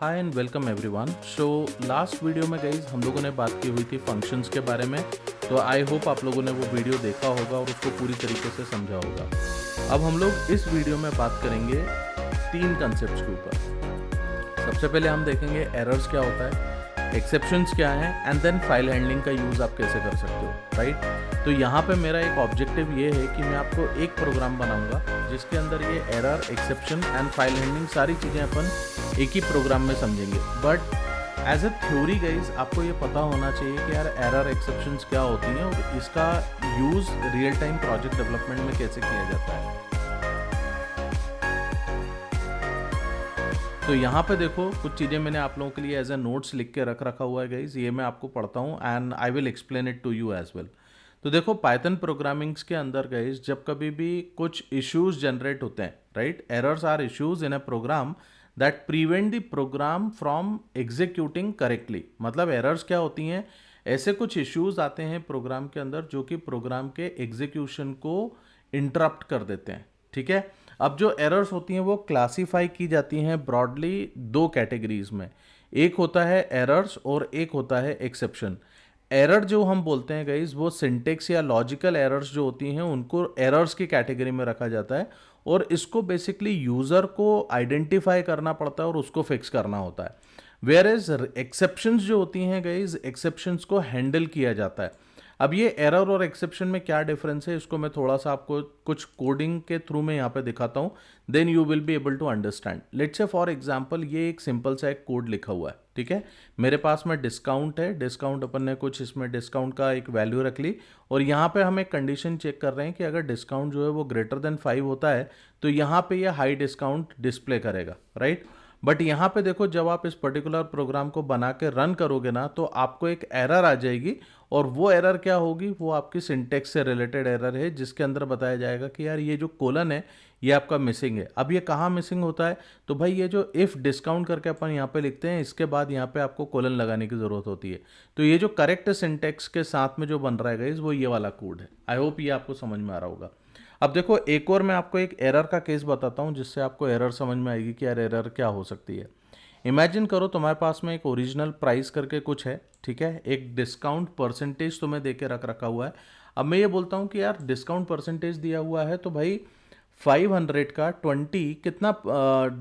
Hi and welcome everyone. So last video में guys हम लोगों ने बात की हुई थी फंक्शंस के बारे में। तो आई होप आप लोगों ने वो वीडियो देखा होगा और उसको पूरी तरीके से समझा होगा। अब हम लोग इस वीडियो में बात करेंगे तीन कंसेप्ट्स के ऊपर। सबसे पहले हम देखेंगे एरर्स क्या होता है, एक्सेप्शंस क्या हैं, एंड देन फाइल हैंडलिंग का यूज़ आप कैसे कर सकते हो, राइट। तो यहाँ पे मेरा एक ऑब्जेक्टिव ये है कि मैं आपको एक प्रोग्राम बनाऊंगा जिसके अंदर ये error, exception and file handling सारी चीज़ें अपन एक ही प्रोग्राम में समझेंगे। But as a theory guys आपको ये पता होना चाहिए कि यार एरर एक्सेप्शंस क्या होती हैं और इसका use real time project development में कैसे किया जाता है। तो यहाँ पे देखो कुछ चीज़ें मैंने आप लोगों के लिए एज ए नोट्स लिख के रख रखा हुआ है गाइज, ये मैं आपको पढ़ता हूँ and I will explain it to you as well. तो देखो पाइथन प्रोग्रामिंग्स के अंदर गाइज जब कभी भी कुछ इश्यूज जनरेट होते हैं, right, errors are issues in a program that prevent the program from executing correctly. मतलब एरर्स क्या होती हैं, ऐसे कुछ इश्यूज आते हैं प्रोग्राम के अंदर जो कि प्रोग्राम के एग्जीक्यूशन को इंटरप्ट कर देते हैं, ठीक है। अब जो एरर्स होती हैं वो क्लासीफाई की जाती हैं ब्रॉडली दो कैटेगरीज में। एक होता है एरर्स और एक होता है एक्सेप्शन। एरर जो हम बोलते हैं गाइज वो सिंटेक्स या लॉजिकल एरर्स जो होती हैं उनको एरर्स की कैटेगरी में रखा जाता है और इसको बेसिकली यूज़र को आइडेंटिफाई करना पड़ता है और उसको फिक्स करना होता है। वेयर एज एक्सेप्शंस जो होती हैं गाइज, एक्सेप्शंस को हैंडल किया जाता है। अब ये एरर और एक्सेप्शन में क्या डिफरेंस है इसको मैं थोड़ा सा आपको कुछ कोडिंग के थ्रू में यहाँ पे दिखाता हूँ, then you will be able to understand. Let's say for example ये एक सिंपल सा एक कोड लिखा हुआ है, ठीक है। मेरे पास में डिस्काउंट है, डिस्काउंट अपन ने कुछ इसमें डिस्काउंट का एक वैल्यू रख ली और यहाँ पे हम एक कंडीशन चेक कर रहे हैं कि अगर डिस्काउंट जो है वो ग्रेटर देन 5 होता है तो यहाँ पे ये हाई डिस्काउंट डिस्प्ले करेगा, राइट। बट यहाँ पे देखो जब आप इस पर्टिकुलर प्रोग्राम को बना के रन करोगे ना तो आपको एक एरर आ जाएगी और वो एरर क्या होगी, वो आपकी सिंटेक्स से रिलेटेड एरर है जिसके अंदर बताया जाएगा कि यार ये जो कोलन है ये आपका मिसिंग है। अब ये कहाँ मिसिंग होता है, तो भाई ये जो इफ़ डिस्काउंट करके अपन यहाँ पे लिखते हैं इसके बाद यहाँ पे आपको कोलन लगाने की ज़रूरत होती है। तो ये जो करेक्ट सिंटेक्स के साथ में जो बन रहा है गाइस वो ये वाला कोड है। आई होप ये आपको समझ में आ रहा होगा। अब देखो एक और मैं आपको एक एरर का केस बताता हूँ जिससे आपको एरर समझ में आएगी कि यार एरर क्या हो सकती है। इमेजिन करो तुम्हारे पास में एक ओरिजिनल प्राइस करके कुछ है, ठीक है, एक डिस्काउंट परसेंटेज तुम्हें दे के रख रखा हुआ है। अब मैं ये बोलता हूँ कि यार डिस्काउंट परसेंटेज दिया हुआ है तो भाई 500 का 20 कितना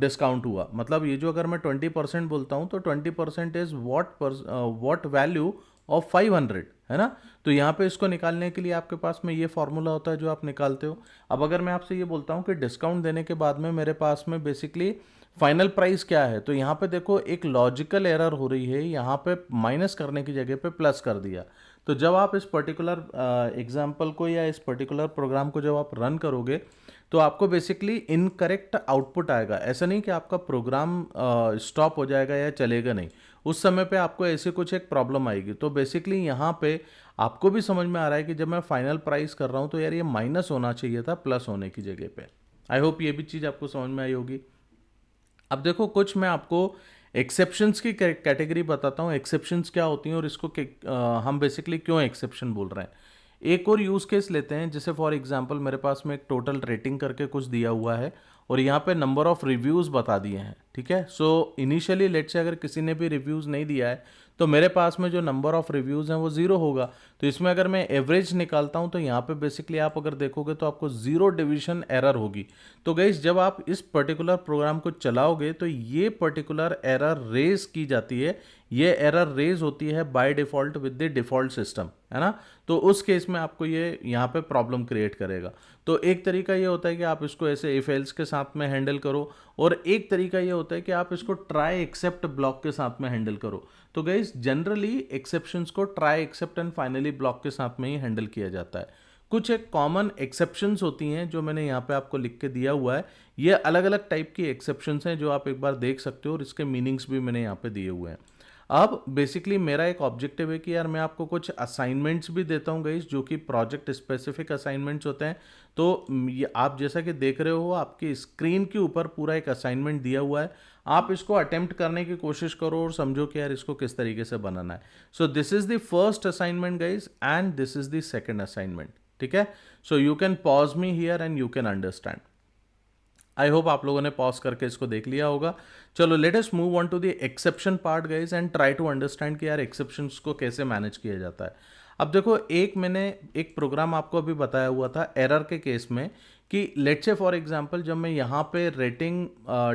डिस्काउंट हुआ। मतलब ये जो अगर मैं 20% बोलता हूँ तो 20% इज वॉट वैल्यू ऑफ 500, है ना। तो यहाँ पे इसको निकालने के लिए आपके पास में ये फॉर्मूला होता है जो आप निकालते हो। अब अगर मैं आपसे ये बोलता हूँ कि डिस्काउंट देने के बाद में मेरे पास में बेसिकली फाइनल प्राइस क्या है, तो यहाँ पे देखो एक लॉजिकल एरर हो रही है, यहाँ पे माइनस करने की जगह पे प्लस कर दिया। तो जब आप इस पर्टिकुलर एग्जाम्पल को या इस पर्टिकुलर प्रोग्राम को जब आप रन करोगे तो आपको बेसिकली इनकरेक्ट आउटपुट आएगा। ऐसा नहीं कि आपका प्रोग्राम स्टॉप हो जाएगा या चलेगा नहीं, उस समय पे आपको ऐसे कुछ एक प्रॉब्लम आएगी। तो बेसिकली यहाँ पे आपको भी समझ में आ रहा है कि जब मैं फाइनल प्राइस कर रहा हूँ तो यार ये माइनस होना चाहिए था प्लस होने की जगह पे। आई होप ये भी चीज़ आपको समझ में आई होगी। अब देखो कुछ मैं आपको एक्सेप्शंस की कैटेगरी बताता हूँ, एक्सेप्शंस क्या होती हैं और इसको हम बेसिकली क्यों एक्सेप्शन बोल रहे हैं। एक और यूज़ केस लेते हैं, जैसे फॉर एग्जांपल मेरे पास में एक टोटल रेटिंग करके कुछ दिया हुआ है और यहाँ पे नंबर ऑफ़ रिव्यूज़ बता दिए हैं, ठीक है। सो इनिशियली लेट से अगर किसी ने भी रिव्यूज़ नहीं दिया है तो मेरे पास में जो नंबर ऑफ़ रिव्यूज़ हैं वो ज़ीरो होगा। तो इसमें अगर मैं एवरेज निकालता हूँ तो यहाँ पे बेसिकली आप अगर देखोगे तो आपको ज़ीरो डिवीजन एरर होगी। तो गाइस जब आप इस पर्टिकुलर प्रोग्राम को चलाओगे तो ये पर्टिकुलर एरर रेज की जाती है, ये एरर रेज होती है by default with the default system, है ना। तो उस केस में आपको ये यहाँ पे प्रॉब्लम क्रिएट करेगा। तो एक तरीका ये होता है कि आप इसको ऐसे इफ एल्स के साथ में हैंडल करो और एक तरीका ये होता है कि आप इसको ट्राई एक्सेप्ट ब्लॉक के साथ में हैंडल करो। तो गाइस जनरली एक्सेप्शंस को try except and finally block के साथ में ही हैंडल किया जाता है। कुछ एक कॉमन एक्सेप्शंस होती हैं जो मैंने यहाँ पे आपको लिख के दिया हुआ है, ये अलग अलग टाइप की एक्सेप्शंस हैं जो आप एक बार देख सकते हो और इसके मीनिंग्स भी मैंने यहाँ पे दिए हुए हैं। अब बेसिकली मेरा एक ऑब्जेक्टिव है कि यार मैं आपको कुछ असाइनमेंट्स भी देता हूँ गाइस जो कि प्रोजेक्ट स्पेसिफिक असाइनमेंट्स होते हैं। तो ये आप जैसा कि देख रहे हो आपकी स्क्रीन के ऊपर पूरा एक असाइनमेंट दिया हुआ है, आप इसको अटेम्प्ट करने की कोशिश करो और समझो कि यार इसको किस तरीके से बनाना है। So this is the first assignment guys and this is the second assignment, ठीक है। So you can pause me here and you can understand. I hope आप लोगों ने पॉज करके इसको देख लिया होगा। चलो let us move on to the exception part guys and try to understand कि यार एक्सेप्शंस को कैसे मैनेज किया जाता है। अब देखो, मैंने एक प्रोग्राम आपको अभी बताया हुआ था एरर के केस में कि लेट्स से फॉर एग्जांपल जब मैं यहाँ पे रेटिंग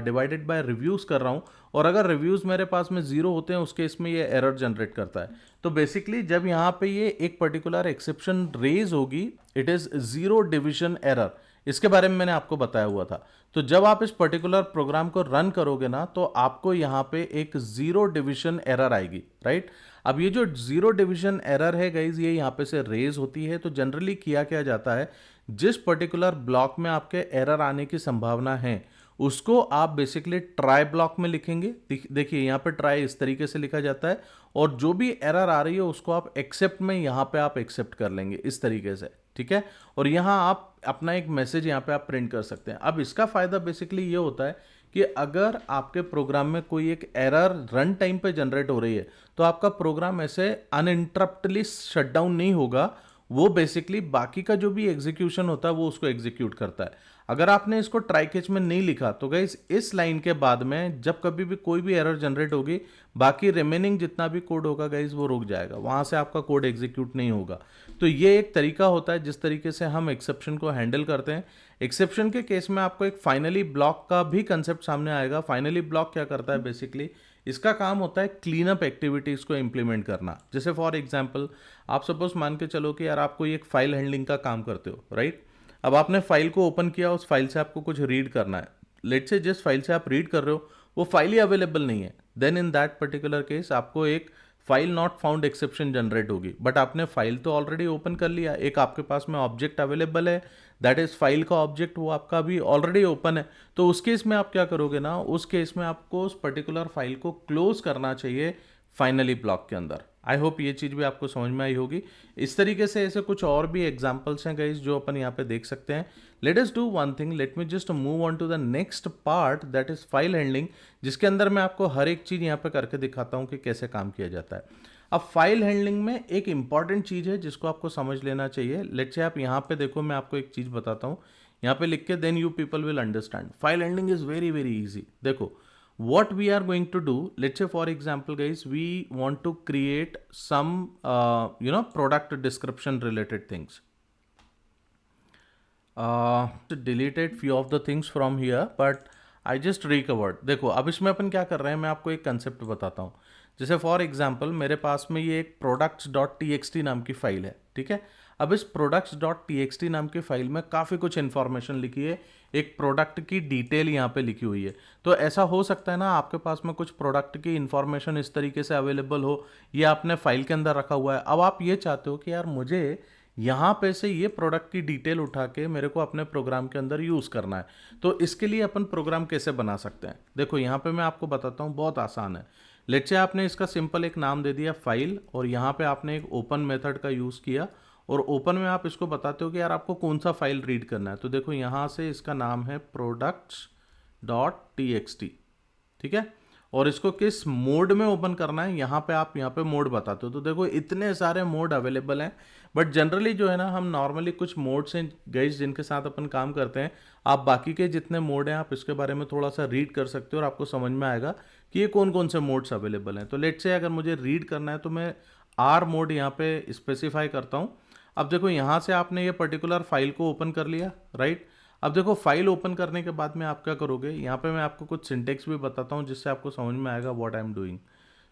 डिवाइडेड बाय रिव्यूज़ कर रहा हूँ और अगर रिव्यूज़ मेरे पास में ज़ीरो होते हैं उस केस में ये एरर जनरेट करता है। तो बेसिकली जब यहाँ पे ये एक पर्टिकुलर एक्सेप्शन रेज होगी, it is zero division error, इसके बारे में मैंने आपको बताया हुआ था। तो जब आप इस पर्टिकुलर प्रोग्राम को रन करोगे ना तो आपको यहाँ पे एक ज़ीरो डिविजन एरर आएगी, राइट। अब ये जो ज़ीरो डिविजन एरर है गाइज, ये यहाँ पे से रेज होती है। तो जनरली किया क्या जाता है, जिस पर्टिकुलर ब्लॉक में आपके एरर आने की संभावना है उसको आप बेसिकली ट्राई ब्लॉक में लिखेंगे। देखिए यहाँ पे ट्राई इस तरीके से लिखा जाता है और जो भी एरर आ रही है उसको आप एक्सेप्ट में यहाँ पे आप एक्सेप्ट कर लेंगे इस तरीके से, ठीक है। और यहाँ आप अपना एक मैसेज यहाँ पे आप प्रिंट कर सकते हैं। अब इसका फायदा बेसिकली ये होता है कि अगर आपके प्रोग्राम में कोई एक एरर रन टाइम पे जनरेट हो रही है तो आपका प्रोग्राम ऐसे अनइंटरप्टली शट डाउन नहीं होगा, वो बेसिकली बाकी का जो भी एग्जीक्यूशन होता है वो उसको एग्जीक्यूट करता है। अगर आपने इसको ट्राई कैच में नहीं लिखा तो गाइस इस लाइन के बाद में जब कभी भी कोई भी एरर जनरेट होगी, बाकी रिमेनिंग जितना भी कोड होगा गाइस वो रुक जाएगा, वहां से आपका कोड एग्जीक्यूट नहीं होगा। तो ये एक तरीका होता है जिस तरीके से हम एक्सेप्शन को हैंडल करते हैं। एक्सेप्शन के केस में आपको एक फाइनली ब्लॉक का भी कंसेप्ट सामने आएगा। फाइनली ब्लॉक क्या करता है, बेसिकली इसका काम होता है क्लीन अप एक्टिविटीज को इंप्लीमेंट करना। जैसे फॉर एग्जांपल आप सपोज मान के चलो कि यार आप कोई एक फाइल हैंडलिंग का काम करते हो, राइट। अब आपने फाइल को ओपन किया, उस फाइल से आपको कुछ रीड करना है। लेट्स से जिस फाइल से आप रीड कर रहे हो वो फाइल ही अवेलेबल नहीं है, then in that particular case आपको एक file not found exception generate होगी। बट आपने फाइल तो ऑलरेडी ओपन कर लिया, एक आपके पास में ऑब्जेक्ट अवेलेबल है, दैट इज फाइल का ऑब्जेक्ट, वो आपका भी ऑलरेडी ओपन है। तो उस केस में आप क्या करोगे ना, उस केस में आपको उस पर्टिकुलर फाइल को क्लोज करना चाहिए फाइनली ब्लॉक के अंदर। आई होप ये चीज़ भी आपको समझ में आई होगी। इस तरीके से ऐसे कुछ और भी एग्जाम्पल्स हैं गाइस जो अपन यहाँ पे देख सकते हैं। Let us do one thing, let me just move on to the next part that is file handling, जिसके अंदर मैं आपको हर एक चीज़ यहाँ पे करके दिखाता हूँ कि कैसे काम किया जाता है। अब फाइल हैंडलिंग में एक इंपॉर्टेंट चीज़ है जिसको आपको समझ लेना चाहिए। लेट्स से आप यहाँ पे देखो, मैं आपको एक चीज़ बताता हूँ, यहाँ पे लिख के then you people will understand. File handling is very very easy. देखो what we are going to do, let's say for example guys, we want to create some product description related things. Deleted few of the things from here but I just recovered। देखो अब इसमें अपन क्या कर रहे हैं, मैं आपको एक कंसेप्ट बताता हूँ। जैसे फॉर एग्जांपल मेरे पास में ये एक products.txt नाम की फाइल है, ठीक है। अब इस products.txt नाम की फाइल में काफ़ी कुछ इन्फॉर्मेशन लिखी है, एक प्रोडक्ट की डिटेल यहाँ पे लिखी हुई है। तो ऐसा हो सकता है ना आपके पास में कुछ प्रोडक्ट की इन्फॉर्मेशन इस तरीके से अवेलेबल हो, ये आपने फाइल के अंदर रखा हुआ है। अब आप ये चाहते हो कि यार मुझे यहाँ पे से ये प्रोडक्ट की डिटेल उठा के मेरे को अपने प्रोग्राम के अंदर यूज़ करना है। तो इसके लिए अपन प्रोग्राम कैसे बना सकते हैं, देखो यहाँ पे मैं आपको बताता हूँ, बहुत आसान है। लेट्स से आपने इसका सिंपल एक नाम दे दिया फाइल, और यहाँ पे आपने एक ओपन मेथड का यूज़ किया, और ओपन में आप इसको बताते हो कि यार आपको कौन सा फाइल रीड करना है। तो देखो यहाँ से इसका नाम है products.txt, ठीक है। और इसको किस मोड में ओपन करना है, यहाँ पे आप यहाँ पे मोड बताते हो। तो देखो इतने सारे मोड अवेलेबल हैं, बट जनरली जो है ना हम नॉर्मली कुछ मोड्स हैं गाइस जिनके साथ अपन काम करते हैं। आप बाकी के जितने मोड हैं आप इसके बारे में थोड़ा सा रीड कर सकते हो और आपको समझ में आएगा कि ये कौन कौन से मोड्स अवेलेबल हैं। तो लेट्स से अगर मुझे रीड करना है तो मैं आर मोड यहाँ पे स्पेसिफाई करता हूँ। अब देखो यहाँ से आपने ये पर्टिकुलर फाइल को ओपन कर लिया, राइट। अब देखो फाइल ओपन करने के बाद में आप क्या करोगे, यहाँ पे मैं आपको कुछ सिंटेक्स भी बताता हूँ जिससे आपको समझ में आएगा व्हाट आई एम डूइंग।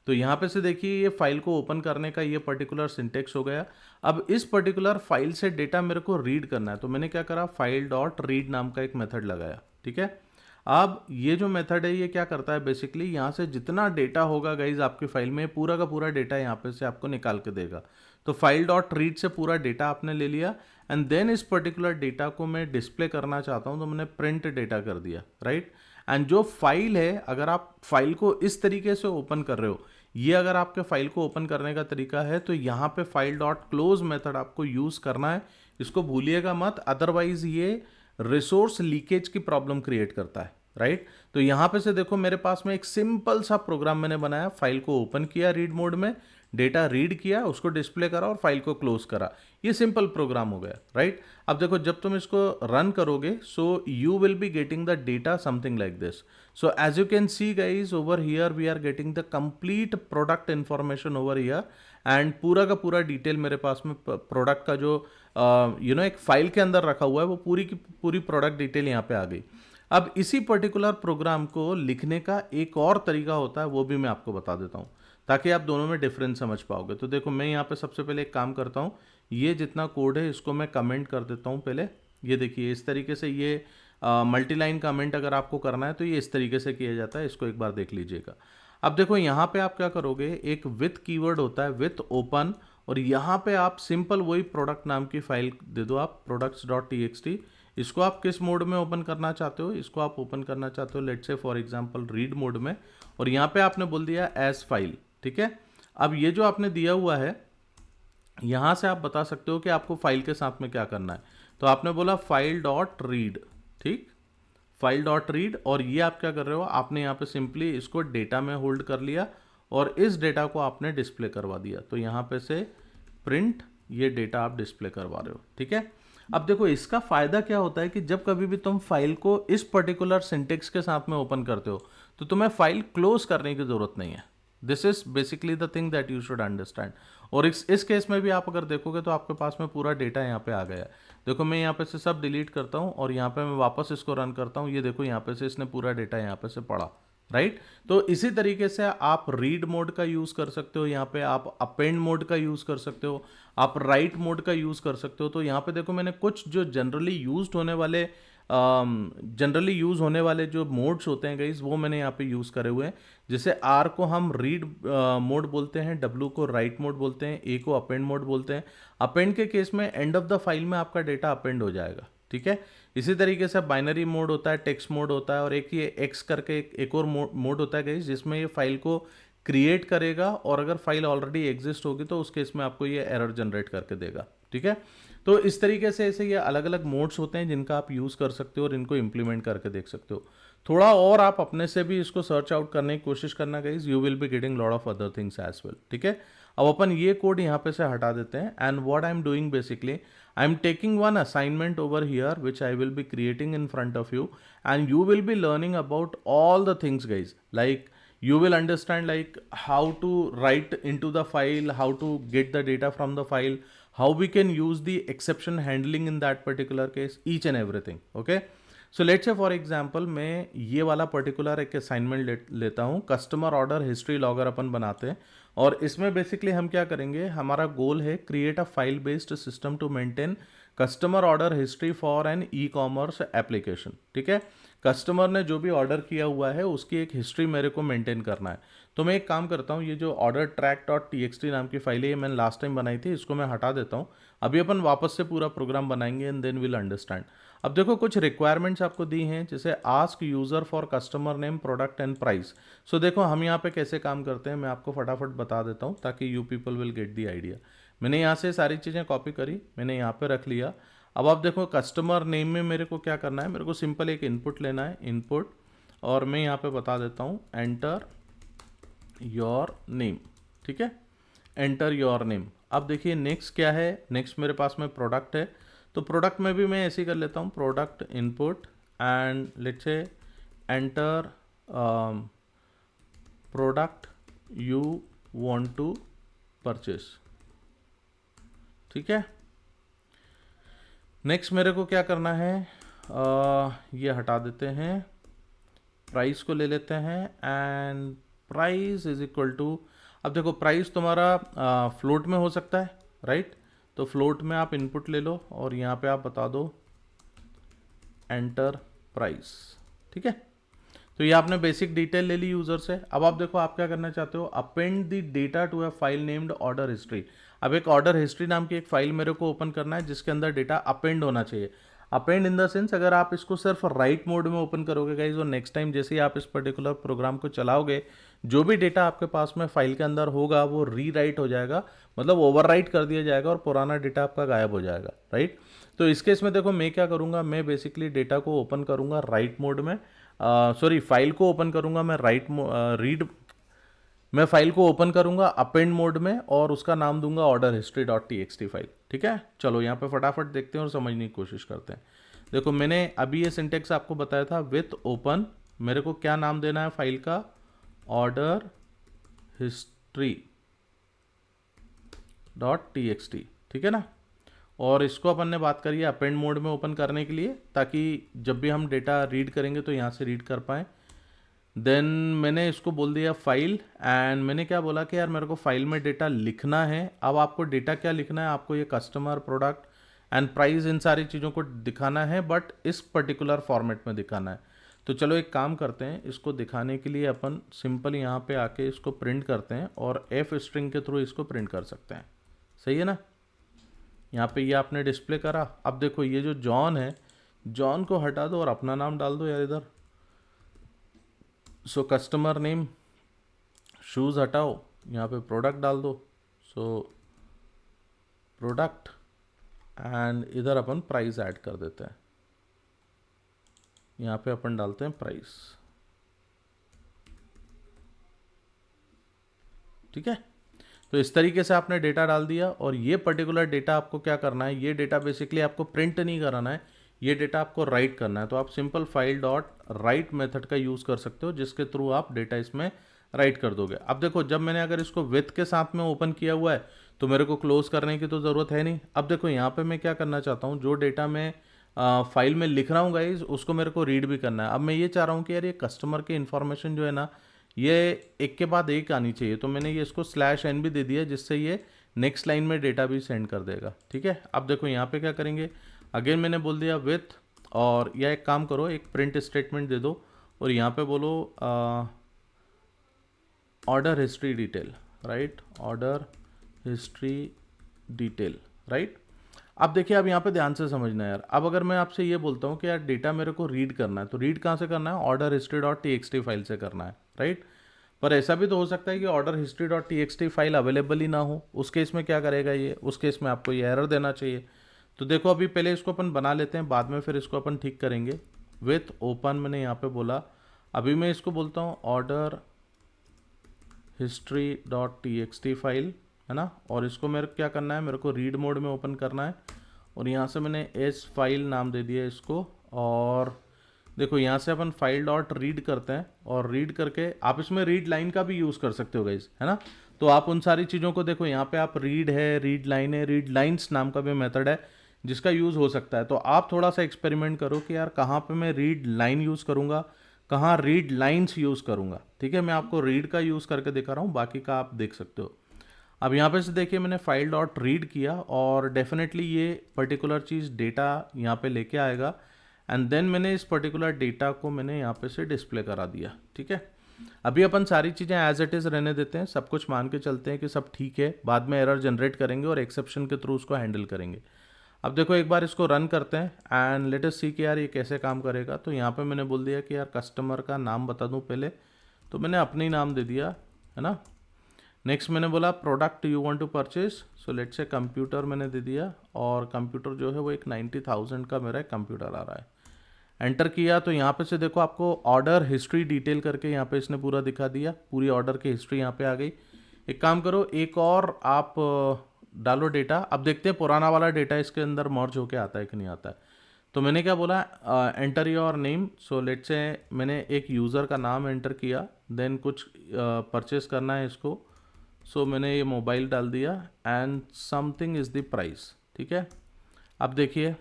तो यहाँ पे से देखिए ये फाइल को ओपन करने का ये पर्टिकुलर सिंटेक्स हो गया। अब इस पर्टिकुलर फाइल से डेटा मेरे को रीड करना है, तो मैंने क्या करा, फाइल डॉट रीड नाम का एक मेथड लगाया, ठीक है। अब ये जो मेथड है ये क्या करता है, बेसिकली यहाँ से जितना डेटा होगा गाइज आपकी फाइल में, पूरा का पूरा डेटा यहाँ पे से आपको निकाल के देगा। तो फाइल डॉट रीड से पूरा डेटा आपने ले लिया, एंड देन इस पर्टिकुलर डेटा को मैं डिस्प्ले करना चाहता हूँ तो मैंने प्रिंट डेटा कर दिया, राइट। एंड जो फाइल है, अगर आप फाइल को इस तरीके से ओपन कर रहे हो, ये अगर आपके फाइल को ओपन करने का तरीका है, तो यहाँ पे फाइल डॉट क्लोज मेथड आपको यूज़ करना है, इसको भूलिएगा मत, अदरवाइज ये रिसोर्स लीकेज की प्रॉब्लम क्रिएट करता है, राइट। तो यहाँ पे से देखो मेरे पास में एक सिंपल सा प्रोग्राम मैंने बनाया, फाइल को ओपन किया रीड मोड में, डेटा रीड किया, उसको डिस्प्ले करा और फाइल को क्लोज करा। ये सिंपल प्रोग्राम हो गया, राइट। अब देखो जब तुम इसको रन करोगे, so you will be getting the data something like this. So as you can see guys, over here we are getting the complete product information over here, and पूरा का पूरा डिटेल मेरे पास में प्रोडक्ट का जो एक file के अंदर रखा हुआ है, वो पूरी की पूरी प्रोडक्ट डिटेल यहाँ पे आ गई। अब इसी पर्टिकुलर प्रोग्राम को लिखने का एक और तरीका होता है, वो भी मैं आपको बता देता हूँ, ताकि आप दोनों में डिफरेंस समझ पाओगे। तो देखो मैं यहाँ पे सबसे पहले एक काम करता हूँ, ये जितना कोड है इसको मैं कमेंट कर देता हूँ पहले। ये देखिए इस तरीके से ये मल्टी लाइन कमेंट अगर आपको करना है तो ये इस तरीके से किया जाता है, इसको एक बार देख लीजिएगा। अब देखो यहाँ पे आप क्या करोगे, एक विथ कीवर्ड होता है, विथ ओपन, और यहाँ पे आप सिंपल वही प्रोडक्ट नाम की फाइल दे दो आप, products.txt। इसको आप किस मोड में ओपन करना चाहते हो, इसको आप ओपन करना चाहते हो let's say for example read mode में, और यहाँ पे आपने बोल दिया एज फाइल, ठीक है। अब ये जो आपने दिया हुआ है, यहाँ से आप बता सकते हो कि आपको फाइल के साथ में क्या करना है। तो आपने बोला फाइल डॉट रीड, ठीक, फाइल डॉट रीड, और ये आप क्या कर रहे हो, आपने यहाँ पे सिंपली इसको डेटा में होल्ड कर लिया और इस डेटा को आपने डिस्प्ले करवा दिया। तो यहाँ पे से प्रिंट, ये डेटा आप डिस्प्ले करवा रहे हो, ठीक है। अब देखो इसका फायदा क्या होता है कि जब कभी भी तुम फाइल को इस पर्टिकुलर सिंटेक्स के साथ में ओपन करते हो तो तुम्हें फाइल क्लोज करने की जरूरत नहीं है। This is basically the thing that you should understand. और इस केस में भी आप अगर देखोगे तो आपके पास में पूरा डेटा यहाँ पे आ गया है। देखो मैं यहाँ पे से सब डिलीट करता हूँ और यहाँ पे मैं वापस इसको रन करता हूँ, ये देखो यहाँ पे से इसने पूरा डेटा यहाँ पे से पढ़ा, राइट। तो इसी तरीके से आप रीड मोड का यूज़ कर सकते हो, यहाँ पे आप अपेंड मोड का यूज़ कर सकते हो, आप राइट मोड का यूज़ कर सकते हो। तो यहाँ पे देखो मैंने कुछ जो जनरली यूज़ होने वाले जो मोड्स होते हैं गाइज, वो मैंने यहाँ पे यूज़ करे हुए हैं। जैसे आर को हम रीड मोड बोलते हैं, डब्ल्यू को राइट मोड बोलते हैं, ए को अपेंड मोड बोलते हैं। अपेंड के केस में एंड ऑफ द फाइल में आपका डेटा अपेंड हो जाएगा, ठीक है। इसी तरीके से बाइनरी मोड होता है, टेक्स्ट मोड होता है, और एक ये एक्स करके एक और मोड होता है गाइस, जिसमें ये फाइल को क्रिएट करेगा और अगर फाइल ऑलरेडी एग्जिस्ट होगी तो उस केस में आपको ये एरर जनरेट करके देगा, ठीक है। तो इस तरीके से ऐसे ये अलग अलग मोड्स होते हैं जिनका आप यूज़ कर सकते हो और इनको इम्प्लीमेंट करके देख सकते हो। थोड़ा और आप अपने से भी इसको सर्च आउट करने की कोशिश करना guys, you will be getting lot of other things as well, ठीक है। अब अपन ये कोड यहाँ पे से हटा देते हैं, and what I am doing basically, I am taking one assignment over here which I will be creating in front of you, and you will be learning about all the things guys, like you will understand like how to write into the file, how to get the data from the file, how we can use the exception handling in that particular case, each and everything, okay। So let's say for example मैं ये वाला particular एक assignment लेता हूँ, customer order history logger अपन बनाते हैं, और इसमें बेसिकली हम क्या करेंगे, हमारा गोल है create a file based system to maintain customer order history for an e commerce application, ठीक है। कस्टमर ने जो भी ऑर्डर किया हुआ है उसकी एक हिस्ट्री मेरे को मेंटेन करना है। तो मैं एक काम करता हूँ, ये जो ऑर्डर ट्रैक डॉट टी नाम की फाइल है, ये मैंने लास्ट टाइम बनाई थी, इसको मैं हटा देता हूँ। अभी अपन वापस से पूरा प्रोग्राम बनाएंगे एंड देन विल अंडरस्टैंड। अब देखो कुछ रिक्वायरमेंट्स आपको दी हैं, जैसे ask user for customer name, product and price. So देखो हम यहाँ पे कैसे काम करते हैं, मैं आपको फटाफट बता देता हूँ ताकि you people will get the idea. मैंने यहाँ से सारी चीज़ें कॉपी करी, मैंने यहाँ पे रख लिया। अब आप देखो कस्टमर नेम में मेरे को क्या करना है, मेरे को सिंपल एक इनपुट लेना है, इनपुट, और मैं यहाँ पे बता देता हूँ एंटर योर नेम, ठीक है, एंटर योर नेम। अब देखिए नेक्स्ट क्या है, नेक्स्ट मेरे पास में प्रोडक्ट है, तो प्रोडक्ट में भी मैं ऐसे ही कर लेता हूँ, product input and let's say enter product you want to purchase, ठीक है। नेक्स्ट मेरे को क्या करना है, ये हटा देते हैं, प्राइस को ले लेते हैं, and price is equal to, अब देखो प्राइस तुम्हारा फ्लोट में हो सकता है, राइट। तो फ्लोट में आप इनपुट ले लो और यहाँ पे आप बता दो एंटर प्राइस, ठीक है। तो ये आपने बेसिक डिटेल ले ली यूज़र से। अब आप देखो आप क्या करना चाहते हो, append the data to a file named order history. अब एक ऑर्डर हिस्ट्री नाम की एक फाइल मेरे को ओपन करना है जिसके अंदर डेटा अपेंड होना चाहिए। अपेंड इन द सेंस, अगर आप इसको सिर्फ राइट मोड में ओपन करोगे गाइज, और नेक्स्ट टाइम जैसे ही आप इस पर्टिकुलर प्रोग्राम को चलाओगे, जो भी डेटा आपके पास में फाइल के अंदर होगा वो री राइट हो जाएगा, मतलब ओवर राइट कर दिया जाएगा और पुराना डेटा आपका गायब हो जाएगा, राइट। तो इस केस में देखो मैं क्या करूँगा, मैं बेसिकली डेटा को ओपन करूँगा राइट मोड में, सॉरी फाइल को ओपन करूँगा मैं मैं फाइल को ओपन करूंगा अपेंड मोड में और उसका नाम दूंगा order history dot T X T file. ठीक है, चलो यहाँ पे फटाफट देखते हैं और समझने की कोशिश करते हैं। देखो मैंने अभी ये सिंटेक्स आपको बताया था, विथ ओपन मेरे को क्या नाम देना है फाइल का, order history dot T X T. ठीक है ना, और इसको अपन ने बात करी है अपेंड मोड में ओपन करने के लिए, ताकि जब भी हम डेटा रीड करेंगे तो यहाँ से रीड कर पाएँ। देन मैंने इसको बोल दिया फाइल, एंड मैंने क्या बोला कि यार मेरे को फाइल में डेटा लिखना है। अब आपको डेटा क्या लिखना है, आपको ये कस्टमर, प्रोडक्ट एंड प्राइस, इन सारी चीज़ों को दिखाना है, बट इस पर्टिकुलर फॉर्मेट में दिखाना है। तो चलो एक काम करते हैं, इसको दिखाने के लिए अपन सिंपल यहाँ पे आके इसको प्रिंट करते हैं और एफ स्ट्रिंग के थ्रू इसको प्रिंट कर सकते हैं। सही है ना, यहाँ पे ये आपने डिस्प्ले करा। अब देखो ये जो जॉन है, जॉन को हटा दो और अपना नाम डाल दो यार इधर। सो कस्टमर नेम, शूज़ हटाओ, यहाँ पे प्रोडक्ट डाल दो, सो प्रोडक्ट, एंड इधर अपन प्राइस ऐड कर देते हैं। यहाँ पे अपन डालते हैं प्राइस। ठीक है, तो इस तरीके से आपने डेटा डाल दिया, और ये पर्टिकुलर डेटा आपको क्या करना है, ये डेटा बेसिकली आपको प्रिंट नहीं कराना है, ये डेटा आपको राइट करना है। तो आप simple file dot right method का यूज़ कर सकते हो, जिसके थ्रू आप डेटा इसमें राइट कर दोगे। अब देखो जब मैंने अगर इसको विथ के साथ में ओपन किया हुआ है तो मेरे को क्लोज करने की तो ज़रूरत है नहीं। अब देखो यहाँ पे मैं क्या करना चाहता हूँ, जो डेटा मैं फाइल में लिख रहा हूँ गाइज, उसको मेरे को रीड भी करना है। अब मैं ये चाह रहा हूँ कि यार ये कस्टमर की इन्फॉर्मेशन जो है ना, ये एक के बाद एक आनी चाहिए। तो मैंने ये इसको /n भी दे दिया, जिससे ये नेक्स्ट लाइन में डेटा भी सेंड कर देगा। ठीक है, अब देखो यहाँ पे क्या करेंगे, अगेन मैंने बोल दिया विथ, और या एक काम करो, एक प्रिंट स्टेटमेंट दे दो और यहाँ पे बोलो order history detail, right, order history detail, right. अब देखिए, अब यहाँ पे ध्यान से समझना है यार। अब अगर मैं आपसे ये बोलता हूँ कि यार डेटा मेरे को रीड करना है, तो रीड कहाँ से करना है, order history dot T X T file से करना है, राइट। पर ऐसा भी तो हो सकता है कि order history dot T X T file available ही ना हो। उस केस में क्या करेगा ये, उस केस में आपको ये एरर देना चाहिए। तो देखो अभी पहले इसको अपन बना लेते हैं, बाद में फिर इसको अपन ठीक करेंगे। विथ ओपन मैंने यहाँ पे बोला, अभी मैं इसको बोलता हूँ order history dot T X T file, है ना, और इसको मेरे को क्या करना है, मेरे को रीड मोड में ओपन करना है, और यहाँ से मैंने एस फाइल नाम दे दिया इसको। और देखो यहाँ से अपन फाइल डॉट रीड करते हैं, और रीड करके आप इसमें रीड लाइन का भी यूज़ कर सकते हो गाइस, है ना। तो आप उन सारी चीज़ों को देखो, यहाँ पे आप रीड है, रीड लाइन है, रीड लाइन्स नाम का भी मेथड है जिसका यूज़ हो सकता है। तो आप थोड़ा सा एक्सपेरिमेंट करो कि यार कहाँ पे मैं रीड लाइन यूज़ करूँगा, कहाँ रीड लाइन्स यूज़ करूँगा। ठीक है, मैं आपको रीड का यूज़ करके दिखा रहा हूँ, बाकी का आप देख सकते हो। अब यहाँ पे से देखिए मैंने फाइल डॉट रीड किया, और डेफिनेटली ये पर्टिकुलर चीज़ डेटा यहाँ पे लेके आएगा, एंड देन मैंने इस पर्टिकुलर डेटा को मैंने यहाँ पे से डिस्प्ले करा दिया। ठीक है, अभी अपन सारी चीज़ें एज इट इज़ रहने देते हैं, सब कुछ मान के चलते हैं कि सब ठीक है, बाद में एरर जनरेट करेंगे और एक्सेप्शन के थ्रू उसको हैंडल करेंगे। अब देखो एक बार इसको रन करते हैं, एंड लेट अस सी कि यार ये कैसे काम करेगा। तो यहाँ पे मैंने बोल दिया कि यार कस्टमर का नाम बता दूँ पहले, तो मैंने अपने ही नाम दे दिया, है ना। नेक्स्ट मैंने बोला product you want to purchase, so let's say computer मैंने दे दिया, और कंप्यूटर जो है वो एक 90,000 का मेरा कंप्यूटर आ रहा है। एंटर किया तो यहाँ पे से देखो आपको ऑर्डर हिस्ट्री डिटेल करके यहाँ पे इसने पूरा दिखा दिया, पूरी ऑर्डर की हिस्ट्री यहाँ पे आ गई। एक काम करो, एक और आप डालो डेटा। अब देखते हैं पुराना वाला डेटा इसके अंदर मर्ज होके आता है कि नहीं आता है। तो मैंने क्या बोला, enter your name, so let's से मैंने एक यूज़र का नाम एंटर किया, देन कुछ परचेस करना है इसको, सो मैंने ये मोबाइल डाल दिया, and something is the price. ठीक है, अब देखिए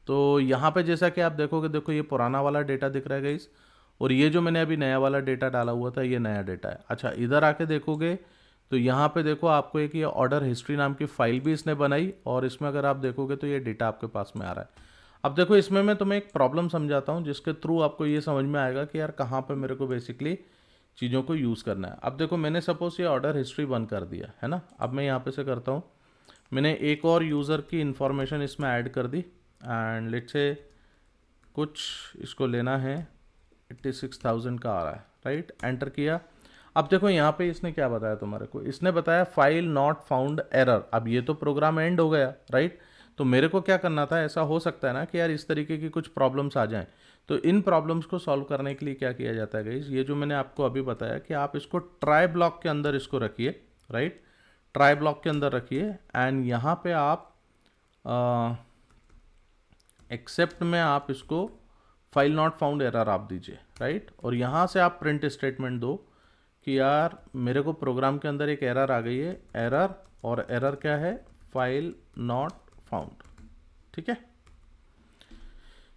तो यहाँ पे जैसा कि आप देखोगे, देखो ये पुराना वाला डेटा दिख रहा है गाइस, और ये जो मैंने अभी नया वाला डेटा डाला हुआ था ये नया डेटा है। अच्छा, इधर आके देखोगे तो यहाँ पे देखो आपको एक ये ऑर्डर हिस्ट्री नाम की फ़ाइल भी इसने बनाई, और इसमें अगर आप देखोगे तो ये डेटा आपके पास में आ रहा है। अब देखो इसमें मैं तुम्हें एक प्रॉब्लम समझाता हूँ, जिसके थ्रू आपको ये समझ में आएगा कि यार कहाँ पे मेरे को बेसिकली चीज़ों को यूज़ करना है। अब देखो मैंने सपोज ये ऑर्डर हिस्ट्री बंद कर दिया है ना। अब मैं यहाँ पे से करता हूँ, मैंने एक और यूज़र की इन्फॉर्मेशन इसमें ऐड कर दी, एंड लेट्स से कुछ इसको लेना है 86,000 का आ रहा है, राइट। एंटर किया। अब देखो यहाँ पे इसने क्या बताया तुम्हारे को, इसने बताया फाइल नॉट फाउंड एरर। अब ये तो प्रोग्राम एंड हो गया, राइट। तो मेरे को क्या करना था, ऐसा हो सकता है ना कि यार इस तरीके की कुछ प्रॉब्लम्स आ जाएं, तो इन प्रॉब्लम्स को सॉल्व करने के लिए क्या किया जाता है गाइज, ये जो मैंने आपको अभी बताया कि आप इसको ट्राई ब्लॉक के अंदर इसको रखिए, राइट, ट्राई ब्लॉक के अंदर रखिए एंड यहाँ पे आप एक्सेप्ट में आप इसको फाइल नॉट फाउंड एरर आप दीजिए, राइट, और यहाँ से आप प्रिंट स्टेटमेंट दो कि यार मेरे को प्रोग्राम के अंदर एक एरर आ गई है, एरर, और एरर क्या है, फाइल नॉट फाउंड, ठीक है।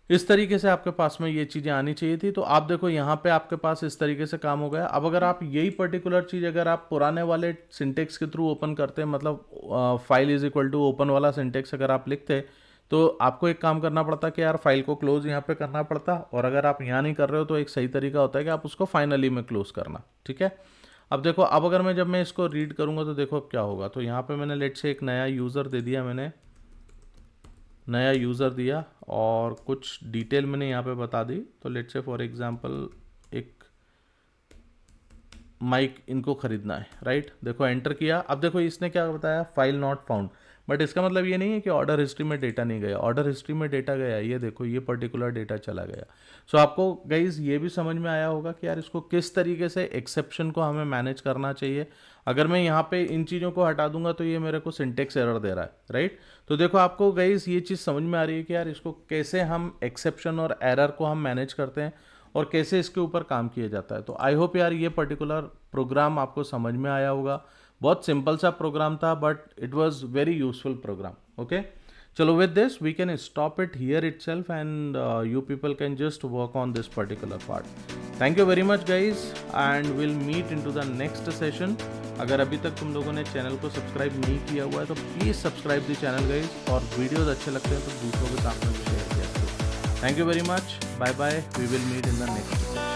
इस तरीके से आपके पास में ये चीज़ें आनी चाहिए थी। तो आप देखो यहाँ पे आपके पास इस तरीके से काम हो गया। अब अगर आप यही पर्टिकुलर चीज़ अगर आप पुराने वाले सिंटेक्स के थ्रू ओपन करते हैं, मतलब file is equal to open वाला सिंटेक्स अगर आप लिखते, तो आपको एक काम करना पड़ता कि यार फाइल को क्लोज यहाँ पे करना पड़ता, और अगर आप यहाँ नहीं कर रहे हो तो एक सही तरीका होता है कि आप उसको फाइनली में क्लोज करना, ठीक है। अब देखो, अब अगर जब मैं इसको रीड करूँगा तो देखो अब क्या होगा। तो यहाँ पे मैंने लेट से एक नया यूज़र दे दिया, मैंने नया यूज़र दिया और कुछ डिटेल मैंने यहाँ पे बता दी। तो लेट से फॉर एग्जांपल एक माइक इनको खरीदना है, राइट, देखो एंटर किया। अब देखो इसने क्या बताया, फाइल नॉट फाउंड, बट इसका मतलब ये नहीं है कि ऑर्डर हिस्ट्री में डेटा नहीं गया, ऑर्डर हिस्ट्री में डेटा गया, ये देखो ये पर्टिकुलर डेटा चला गया। सो आपको गाइज ये भी समझ में आया होगा कि यार इसको किस तरीके से एक्सेप्शन को हमें मैनेज करना चाहिए। अगर मैं यहाँ पे इन चीज़ों को हटा दूंगा तो ये मेरे को सिंटेक्स एरर दे रहा है, राइट। तो देखो आपको गाइज ये चीज़ समझ में आ रही है कि यार इसको कैसे हम एक्सेप्शन और एरर को हम मैनेज करते हैं और कैसे इसके ऊपर काम किया जाता है। तो आई होप यार ये पर्टिकुलर प्रोग्राम आपको समझ में आया होगा। बहुत सिंपल सा प्रोग्राम था but it was very useful program. Okay, चलो with this we can stop it here itself and you people can just work on this particular part. Thank you very much guys and will meet into the next session. अगर अभी तक तुम लोगों ने channel को subscribe नहीं किया हुआ है तो please subscribe the channel guys, और वीडियोज अच्छे लगते हैं तो दूसरों के सामने शेयर किया। Thank you very much. Bye bye. We will meet in the next video.